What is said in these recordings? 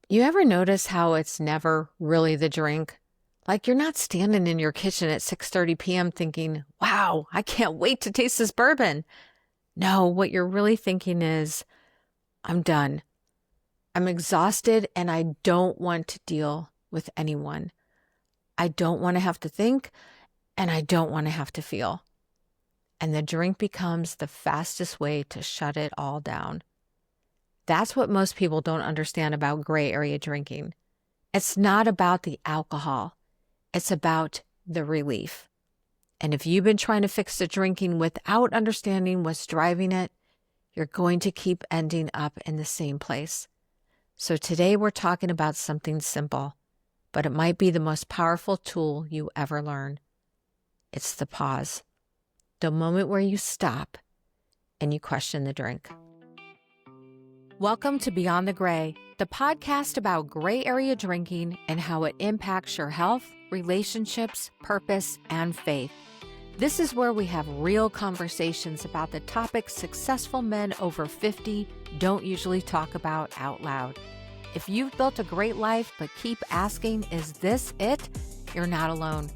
You ever notice how it's never really the drink? Like you're not standing in your kitchen at 6:30 p.m. thinking, wow, I can't wait to taste this bourbon. No, what you're really thinking is, I'm done. I'm exhausted and I don't want to deal with anyone. I don't want to have to think and I don't want to have to feel. And the drink becomes the fastest way to shut it all down. That's what most people don't understand about gray area drinking. It's not about the alcohol. It's about the relief. And if you've been trying to fix the drinking without understanding what's driving it, you're going to keep ending up in the same place. So today we're talking about something simple, but it might be the most powerful tool you ever learn. It's the pause. The moment where you stop and you question the drink. Welcome to Beyond the Gray, the podcast about gray area drinking and how it impacts your health, relationships, purpose, and faith. This is where we have real conversations about the topics successful men over 50 don't usually talk about out loud. If you've built a great life but keep asking, is this it? You're not alone.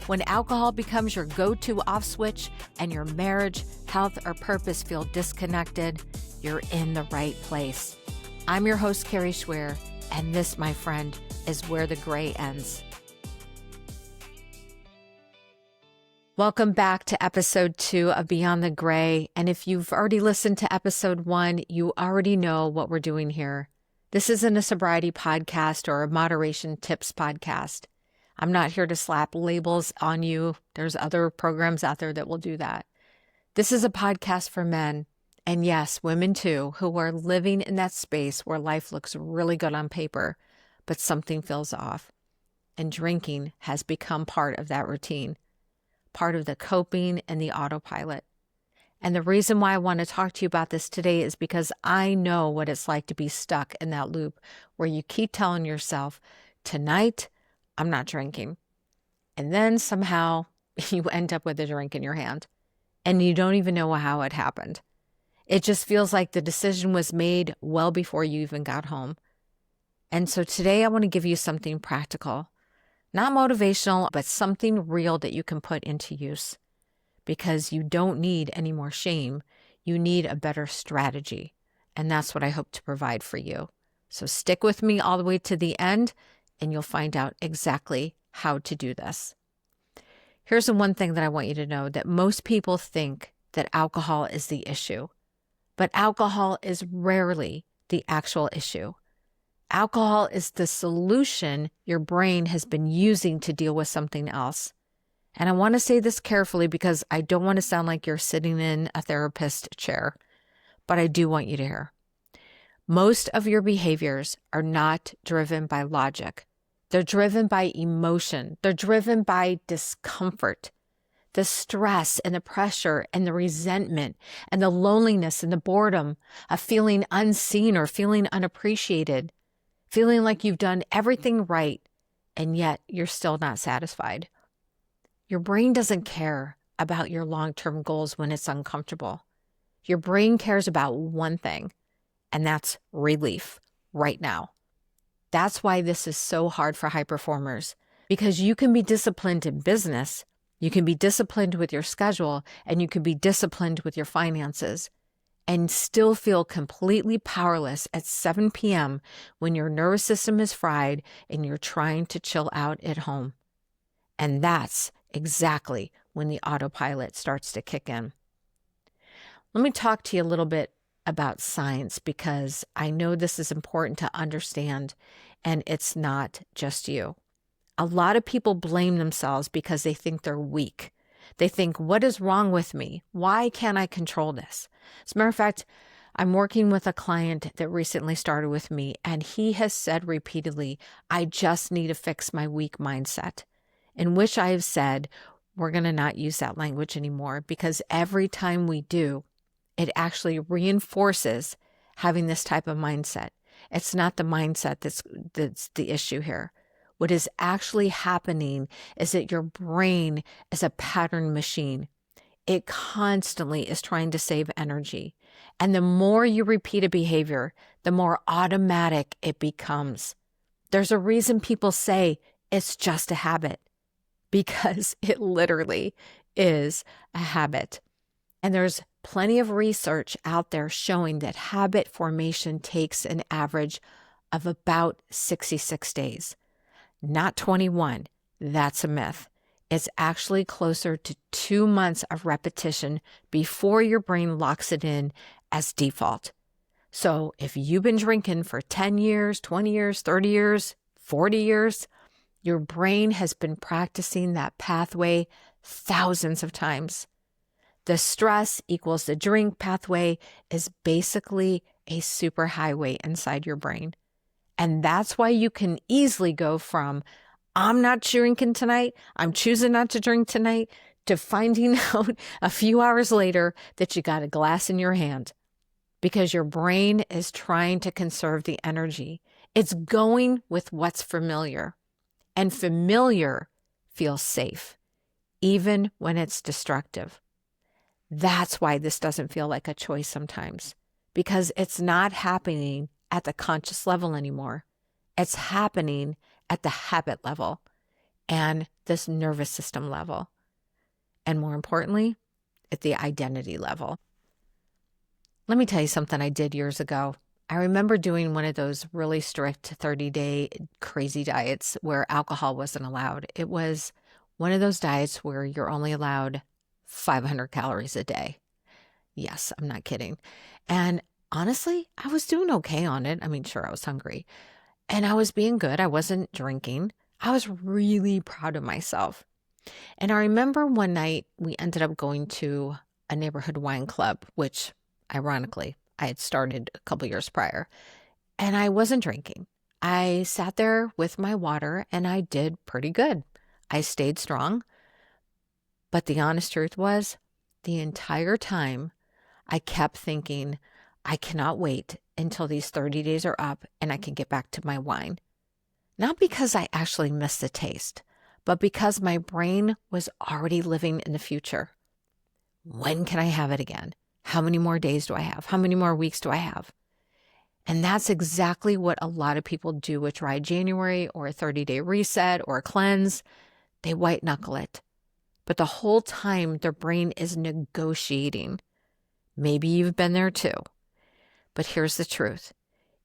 When alcohol becomes your go-to off switch and your marriage, health, or purpose feel disconnected, you're in the right place. I'm your host, Kari, and this, my friend, is where the gray ends. Welcome back to episode 2 of Beyond the Gray. And if you've already listened to episode 1, you already know what we're doing here. This isn't a sobriety podcast or a moderation tips podcast. I'm not here to slap labels on you. There's other programs out there that will do that. This is a podcast for men, and yes, women too, who are living in that space where life looks really good on paper, but something feels off. And drinking has become part of that routine, part of the coping and the autopilot. And the reason why I want to talk to you about this today is because I know what it's like to be stuck in that loop where you keep telling yourself, tonight, I'm not drinking. And then somehow you end up with a drink in your hand and you don't even know how it happened. It just feels like the decision was made well before you even got home. And so today I want to give you something practical, not motivational, but something real that you can put into use, because you don't need any more shame. You need a better strategy. And that's what I hope to provide for you. So stick with me all the way to the end and you'll find out exactly how to do this. Here's the one thing that I want you to know, that most people think that alcohol is the issue, but alcohol is rarely the actual issue. Alcohol is the solution your brain has been using to deal with something else. And I want to say this carefully because I don't want to sound like you're sitting in a therapist chair, but I do want you to hear. Most of your behaviors are not driven by logic. They're driven by emotion. They're driven by discomfort, the stress and the pressure and the resentment and the loneliness and the boredom of feeling unseen or feeling unappreciated, feeling like you've done everything right and yet you're still not satisfied. Your brain doesn't care about your long-term goals when it's uncomfortable. Your brain cares about one thing, and that's relief right now. That's why this is so hard for high performers, because you can be disciplined in business, you can be disciplined with your schedule, and you can be disciplined with your finances, and still feel completely powerless at 7 p.m. when your nervous system is fried and you're trying to chill out at home. And that's exactly when the autopilot starts to kick in. Let me talk to you a little bit about science, because I know this is important to understand, and it's not just you. A lot of people blame themselves because they think they're weak. They think, what is wrong with me? Why can't I control this? As a matter of fact, I'm working with a client that recently started with me, and he has said repeatedly, I just need to fix my weak mindset, in which I have said, we're going to not use that language anymore, because every time we do, it actually reinforces having this type of mindset. It's not the mindset that's the issue here. What is actually happening is that your brain is a pattern machine. It constantly is trying to save energy. And the more you repeat a behavior, the more automatic it becomes. There's a reason people say it's just a habit, because it literally is a habit. And there's plenty of research out there showing that habit formation takes an average of about 66 days, not 21. That's a myth. It's actually closer to 2 months of repetition before your brain locks it in as default. So if you've been drinking for 10 years, 20 years, 30 years, 40 years, your brain has been practicing that pathway thousands of times. The stress equals the drink pathway is basically a superhighway inside your brain. And that's why you can easily go from, I'm not drinking tonight, I'm choosing not to drink tonight, to finding out a few hours later that you got a glass in your hand. Because your brain is trying to conserve the energy. It's going with what's familiar. And familiar feels safe, even when it's destructive. That's why this doesn't feel like a choice sometimes, because it's not happening at the conscious level anymore. It's happening at the habit level and this nervous system level. And more importantly, at the identity level. Let me tell you something I did years ago. I remember doing one of those really strict 30-day crazy diets where alcohol wasn't allowed. It was one of those diets where you're only allowed 500 calories a day. Yes, I'm not kidding. And honestly, I was doing okay on it. I mean, sure, I was hungry and I was being good. I wasn't drinking. I was really proud of myself. And I remember one night we ended up going to a neighborhood wine club, which ironically, I had started a couple years prior, and I wasn't drinking. I sat there with my water and I did pretty good. I stayed strong. But the honest truth was, the entire time I kept thinking, I cannot wait until these 30 days are up and I can get back to my wine. Not because I actually missed the taste, but because my brain was already living in the future. When can I have it again? How many more days do I have? How many more weeks do I have? And that's exactly what a lot of people do with Dry January or a 30-day reset or a cleanse. They white knuckle it. But the whole time their brain is negotiating. Maybe you've been there too. But here's the truth.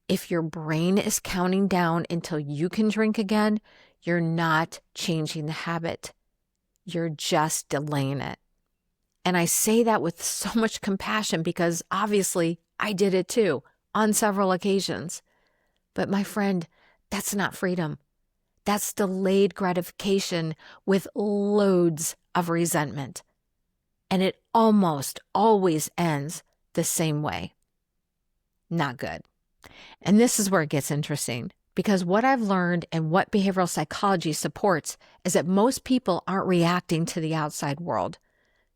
If your brain is counting down until you can drink again, you're not changing the habit. You're just delaying it. And I say that with so much compassion because obviously I did it too on several occasions. But my friend, that's not freedom. That's delayed gratification with loads of resentment. And it almost always ends the same way. Not good. And this is where it gets interesting, because what I've learned and what behavioral psychology supports is that most people aren't reacting to the outside world.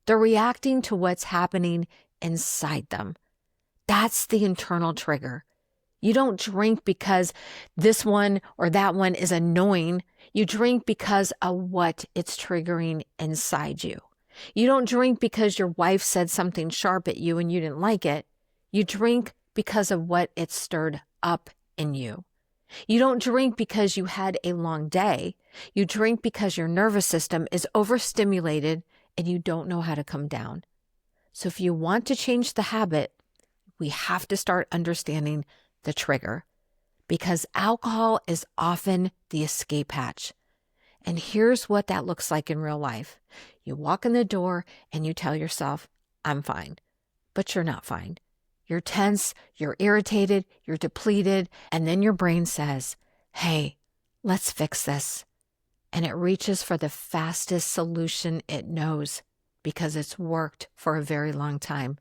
They're reacting to what's happening inside them. That's the internal trigger. You don't drink because this one or that one is annoying. You drink because of what it's triggering inside you. You don't drink because your wife said something sharp at you and you didn't like it. You drink because of what it stirred up in you. You don't drink because you had a long day. You drink because your nervous system is overstimulated and you don't know how to come down. So if you want to change the habit, we have to start understanding the trigger, because alcohol is often the escape hatch. And here's what that looks like in real life. You walk in the door and you tell yourself, I'm fine, but you're not fine. You're tense, you're irritated, you're depleted, and then your brain says, hey, let's fix this. And it reaches for the fastest solution it knows because it's worked for a very long time.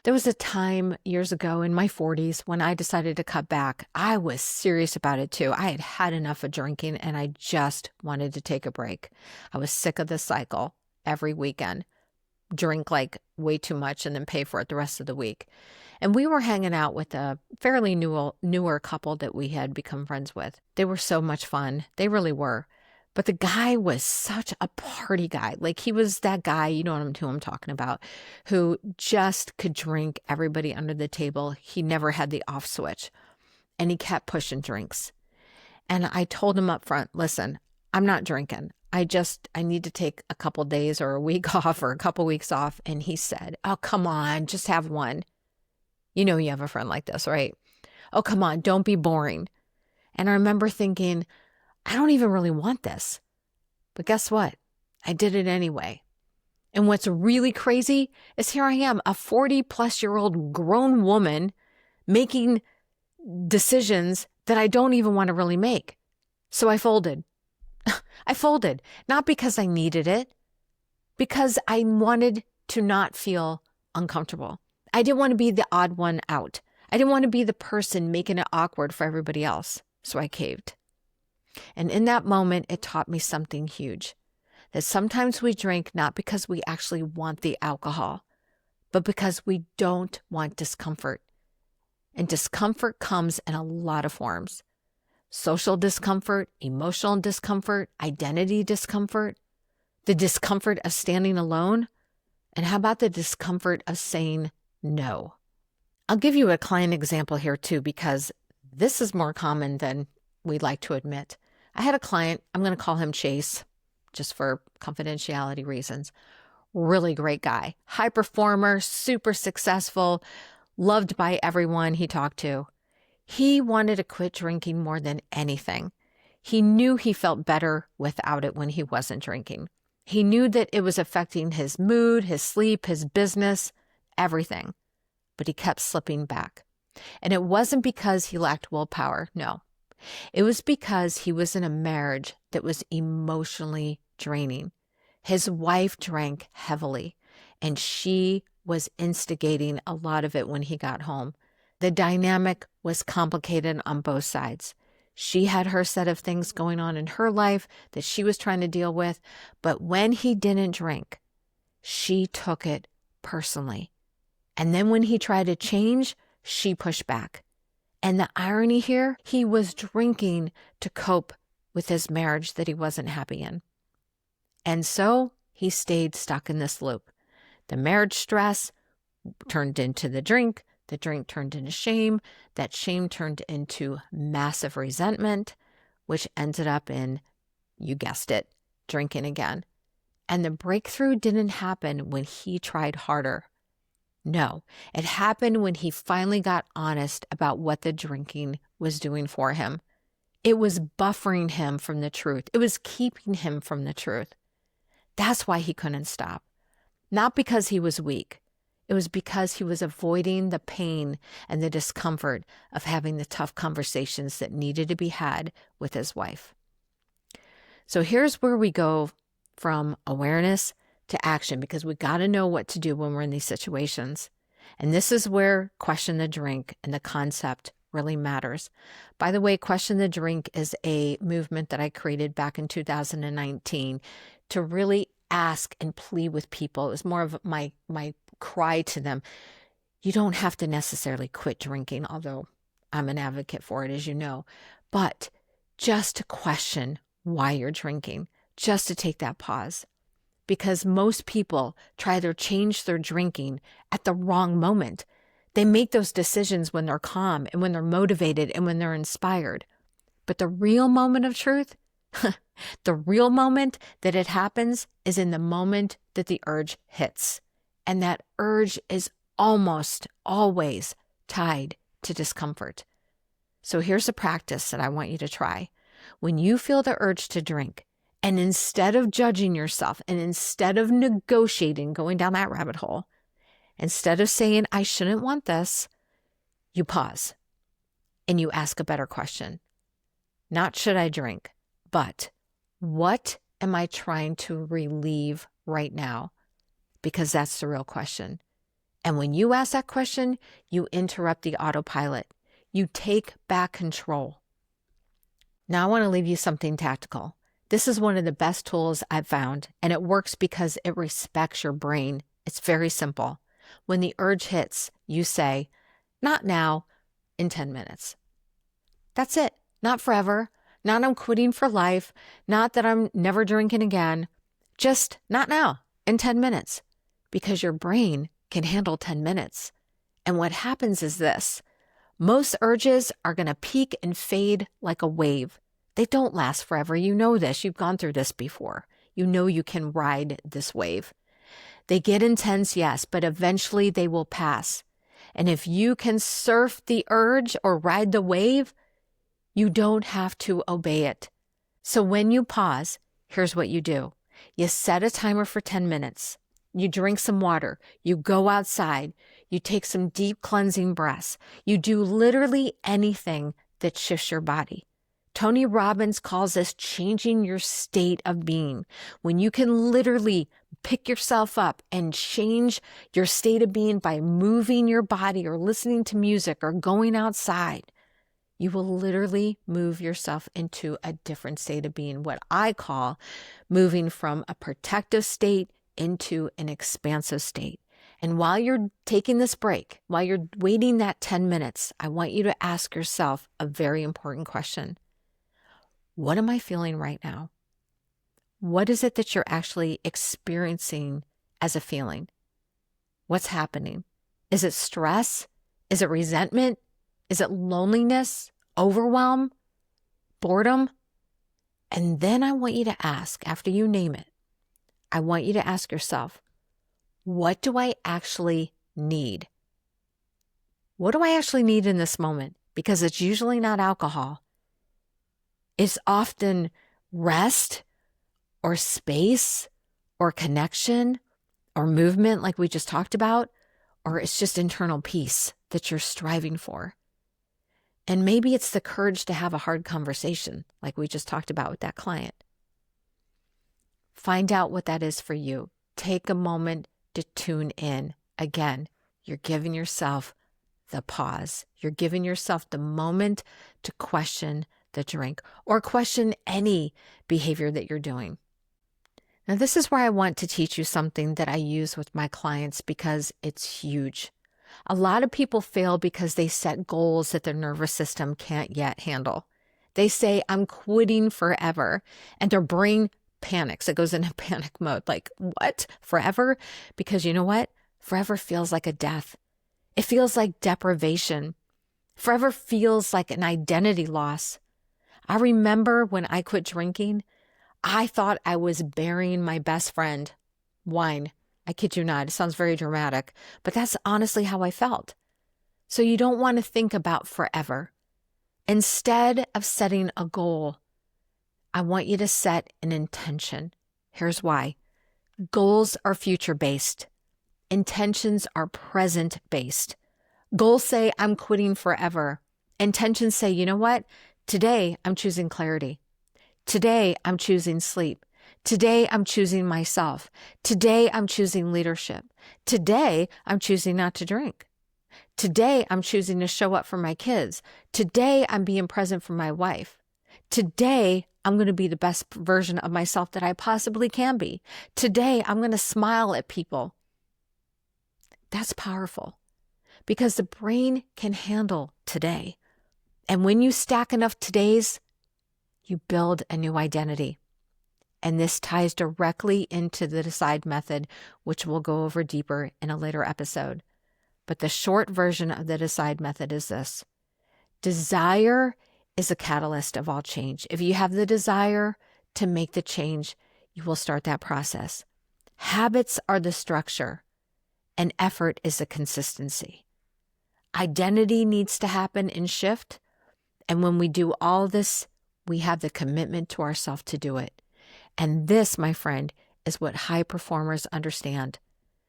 There was a time years ago in my 40s when I decided to cut back. I was serious about it too. I had had enough of drinking and I just wanted to take a break. I was sick of this cycle every weekend. Drink like way too much and then pay for it the rest of the week. And we were hanging out with a fairly newer couple that we had become friends with. They were so much fun. They really were. But the guy was such a party guy. Like he was that guy, you know who I'm talking about, who just could drink everybody under the table. He never had the off switch and he kept pushing drinks. And I told him up front, listen, I'm not drinking. I need to take a couple days or a week off or a couple weeks off. And he said, oh, come on, just have one. You know, you have a friend like this, right? Oh, come on, don't be boring. And I remember thinking, I don't even really want this. But guess what? I did it anyway. And what's really crazy is here I am, a 40-plus-year-old grown woman making decisions that I don't even want to really make. So I folded. I folded, not because I needed it, because I wanted to not feel uncomfortable. I didn't want to be the odd one out. I didn't want to be the person making it awkward for everybody else. So I caved. And in that moment, it taught me something huge, that sometimes we drink not because we actually want the alcohol, but because we don't want discomfort. And discomfort comes in a lot of forms. Social discomfort, emotional discomfort, identity discomfort, the discomfort of standing alone, and how about the discomfort of saying no? I'll give you a client example here too, because this is more common than we'd like to admit. I had a client, I'm going to call him Chase, just for confidentiality reasons. Really great guy, high performer, super successful, loved by everyone he talked to. He wanted to quit drinking more than anything. He knew he felt better without it when he wasn't drinking. He knew that it was affecting his mood, his sleep, his business, everything. But he kept slipping back. And it wasn't because he lacked willpower, no. It was because he was in a marriage that was emotionally draining. His wife drank heavily, and she was instigating a lot of it when he got home. The dynamic was complicated on both sides. She had her set of things going on in her life that she was trying to deal with, but when he didn't drink, she took it personally. And then when he tried to change, she pushed back. And the irony here, he was drinking to cope with his marriage that he wasn't happy in. And so he stayed stuck in this loop. The marriage stress turned into the drink turned into shame, that shame turned into massive resentment, which ended up in, you guessed it, drinking again. And the breakthrough didn't happen when he tried harder. No, it happened when he finally got honest about what the drinking was doing for him. It was buffering him from the truth. It was keeping him from the truth. That's why he couldn't stop. Not because he was weak. It was because he was avoiding the pain and the discomfort of having the tough conversations that needed to be had with his wife. So here's where we go from awareness to action, because we got to know what to do when we're in these situations. And this is where Question the Drink and the concept really matters. By the way, Question the Drink is a movement that I created back in 2019 to really ask and plead with people. It was more of my cry to them. You don't have to necessarily quit drinking, although I'm an advocate for it, as you know, but just to question why you're drinking, just to take that pause. Because most people try to change their drinking at the wrong moment. They make those decisions when they're calm and when they're motivated and when they're inspired. But the real moment of truth, the real moment that it happens is in the moment that the urge hits. And that urge is almost always tied to discomfort. So here's a practice that I want you to try. When you feel the urge to drink, and instead of judging yourself, and instead of negotiating, going down that rabbit hole, instead of saying, I shouldn't want this, you pause and you ask a better question. Not should I drink, but what am I trying to relieve right now? Because that's the real question. And when you ask that question, you interrupt the autopilot. You take back control. Now I want to leave you something tactical. This is one of the best tools I've found, and it works because it respects your brain. It's very simple. When the urge hits, you say, not now, in 10 minutes. That's it. Not forever. Not I'm quitting for life. Not that I'm never drinking again. Just not now, in 10 minutes. Because your brain can handle 10 minutes. And what happens is this. Most urges are going to peak and fade like a wave. They don't last forever. You know this. You've gone through this before. You know you can ride this wave. They get intense, yes, but eventually they will pass. And if you can surf the urge or ride the wave, you don't have to obey it. So when you pause, here's what you do. You set a timer for 10 minutes. You drink some water. You go outside. You take some deep cleansing breaths. You do literally anything that shifts your body. Tony Robbins calls this changing your state of being. When you can literally pick yourself up and change your state of being by moving your body or listening to music or going outside, you will literally move yourself into a different state of being, what I call moving from a protective state into an expansive state. And while you're taking this break, while you're waiting that 10 minutes, I want you to ask yourself a very important question. What am I feeling right now? What is it that you're actually experiencing as a feeling? What's happening? Is it stress? Is it resentment? Is it loneliness, overwhelm, boredom? And then I want you to ask, after you name it, I want you to ask yourself, what do I actually need? What do I actually need in this moment? Because it's usually not alcohol. It's often rest or space or connection or movement like we just talked about, or it's just internal peace that you're striving for. And maybe it's the courage to have a hard conversation like we just talked about with that client. Find out what that is for you. Take a moment to tune in. Again, you're giving yourself the pause. You're giving yourself the moment to question the drink or question any behavior that you're doing. Now, this is where I want to teach you something that I use with my clients because it's huge. A lot of people fail because they set goals that their nervous system can't yet handle. They say, I'm quitting forever, and their brain panics. It goes into panic mode. Like, what? Forever? Because you know what? Forever feels like a death. It feels like deprivation. Forever feels like an identity loss. I remember when I quit drinking, I thought I was burying my best friend, wine. I kid you not. It sounds very dramatic, but that's honestly how I felt. So you don't want to think about forever. Instead of setting a goal, I want you to set an intention. Here's why. Goals are future-based. Intentions are present-based. Goals say, I'm quitting forever. Intentions say, you know what? Today, I'm choosing clarity. Today, I'm choosing sleep. Today, I'm choosing myself. Today, I'm choosing leadership. Today, I'm choosing not to drink. Today, I'm choosing to show up for my kids. Today, I'm being present for my wife. Today, I'm going to be the best version of myself that I possibly can be. Today, I'm going to smile at people. That's powerful because the brain can handle today. And when you stack enough todays, you build a new identity. And this ties directly into the decide method, which we'll go over deeper in a later episode. But the short version of the decide method is this. Desire is a catalyst of all change. If you have the desire to make the change, you will start that process. Habits are the structure, and effort is the consistency. Identity needs to happen and shift. And when we do all this, we have the commitment to ourselves to do it. And this, my friend, is what high performers understand.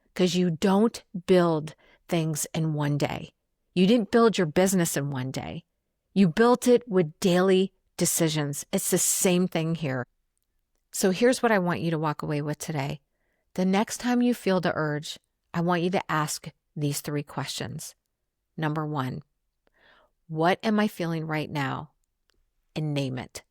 Because you don't build things in one day. You didn't build your business in one day. You built it with daily decisions. It's the same thing here. So here's what I want you to walk away with today. The next time you feel the urge, I want you to ask these 3 questions. Number 1, what am I feeling right now? And name it.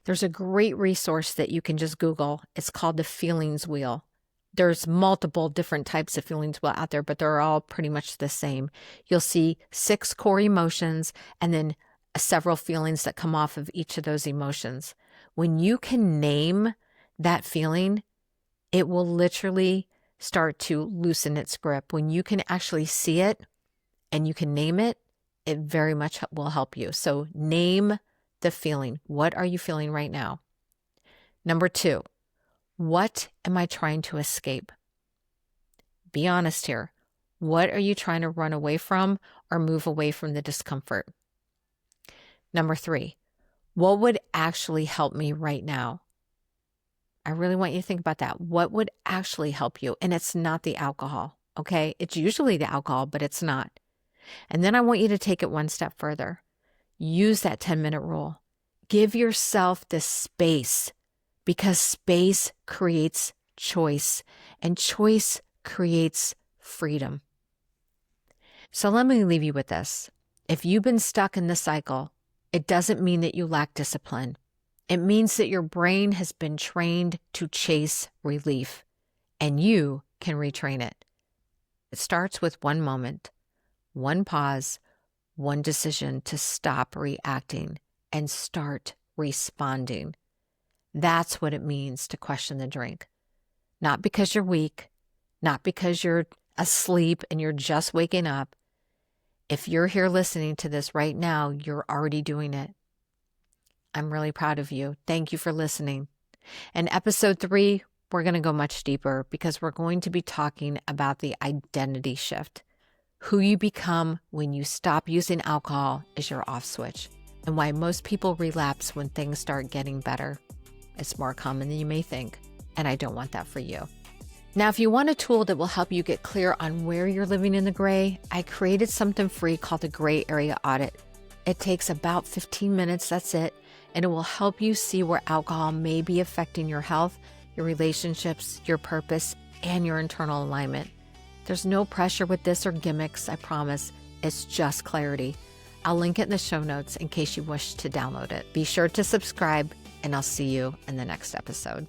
There's a great resource that you can just Google. It's called the feelings wheel. There's multiple different types of feelings wheel out there, but they're all pretty much the same. You'll see 6 core emotions and then several feelings that come off of each of those emotions. When you can name that feeling, it will literally start to loosen its grip. When you can actually see it and you can name it, it very much will help you. So name the feeling. What are you feeling right now? Number 2, what am I trying to escape? Be honest here. What are you trying to run away from or move away from the discomfort? Number 3, what would actually help me right now? I really want you to think about that. What would actually help you? And it's not the alcohol, okay? It's usually the alcohol, but it's not. And then I want you to take it one step further. Use that 10-minute rule. Give yourself the space, because space creates choice, and choice creates freedom. So let me leave you with this. If you've been stuck in the cycle, it doesn't mean that you lack discipline. It means that your brain has been trained to chase relief, and you can retrain it. It starts with one moment, one pause, one decision to stop reacting and start responding. That's what it means to question the drink. Not because you're weak, not because you're asleep and you're just waking up. If you're here listening to this right now, you're already doing it. I'm really proud of you. Thank you for listening. In episode 3, we're going to go much deeper because we're going to be talking about the identity shift. Who you become when you stop using alcohol is your off switch, and why most people relapse when things start getting better. It's more common than you may think, and I don't want that for you. Now, if you want a tool that will help you get clear on where you're living in the gray, I created something free called the Gray Area Audit. It takes about 15 minutes, that's it, and it will help you see where alcohol may be affecting your health, your relationships, your purpose, and your internal alignment. There's no pressure with this or gimmicks, I promise. It's just clarity. I'll link it in the show notes in case you wish to download it. Be sure to subscribe, and I'll see you in the next episode.